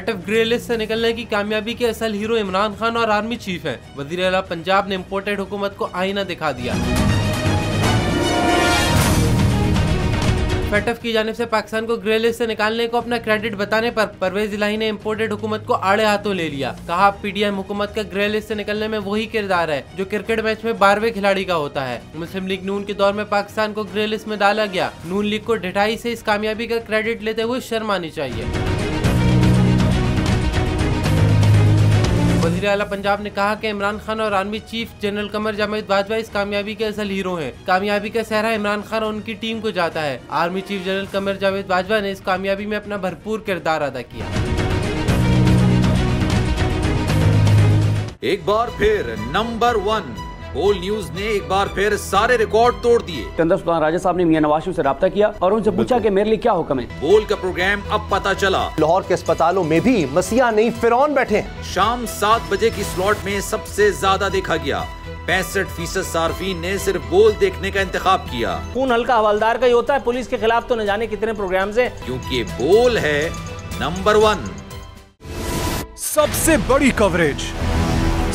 FATF grey list से निकलने की कामयाबी के असल हीरो इमरान खान और आर्मी चीफ हैं। वजीर आला पंजाब ने इम्पोर्टेड हुकूमत को आईना दिखा दिया। फैटफ की जानिब से पाकिस्तान को ग्रे लिस्ट से निकालने को अपना क्रेडिट बताने पर परवेज इलाही ने इम्पोर्टेड हुकूमत को आड़े हाथों ले लिया। कहा पीडीएम हुकूमत का ग्रे लिस्ट से निकलने में वही किरदार है जो क्रिकेट मैच में 12वें खिलाड़ी का होता है। मुस्लिम लीग नून के दौर में पाकिस्तान को ग्रे लिस्ट में डाला गया। नून लीग को ढिठाई से इस कामयाबी का क्रेडिट लेते हुए शर्म आनी चाहिए। वज़ीर आला पंजाब ने कहा कि इमरान खान और army chief general Qamar Javed Bajwa इस कामयाबी के असल हीरो हैं। कामयाबी का सेहरा इमरान खान और उनकी टीम को जाता है। Army chief general Qamar Javed Bajwa ने इस कामयाबी में अपना भरपूर किरदार अदा किया। एक बार फिर नंबर 1 बोल न्यूज ने एक बार फिर सारे रिकॉर्ड तोड़ दिए। सिकंदर सुल्तान राजा साहब ने मियां नवाज शरीफ से राब्ता किया और उनसे पूछा कि मेरे लिए क्या हुक्म है। बोल का प्रोग्राम अब पता चला। लाहौर के अस्पतालों में भी मसीहा नहीं फिरौन बैठे। शाम 7 बजे की स्लॉट में सबसे ज्यादा देखा गया। 65% सार्फिन ने सिर्फ बोल देखने का इंतखाब किया। खून हल्का हवलदार का ही होता है, पुलिस के खिलाफ तो न जाने कितने प्रोग्राम्स हैं। क्योंकि बोल है नंबर 1। सबसे बड़ी कवरेज,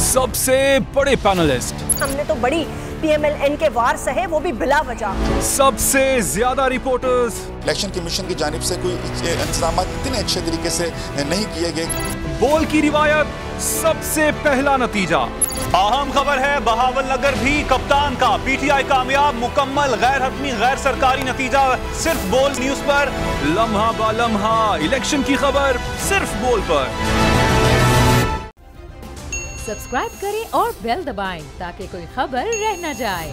सबसे बड़े पैनलिस्ट, हमने तो बड़ी PMLN के वार सहे, वो भी बिला वजह। सबसे ज्यादा रिपोर्टर्स। इलेक्शन कमीशन की जानिब से कोई इंतजाम इतने अच्छे तरीके से नहीं किए गए। बोल की रिवायत, सबसे पहला नतीजा। अहम खबर है बहावल नगर भी कप्तान का PTI कामयाब, मुकम्मल गैर हतमी गैर सरकारी नतीजा सिर्फ बोल न्यूज पर। लम्हा बा लम्हा इलेक्शन की खबर सिर्फ बोल पर। सब्सक्राइब करें और बेल दबाएं ताकि कोई खबर रह न जाए।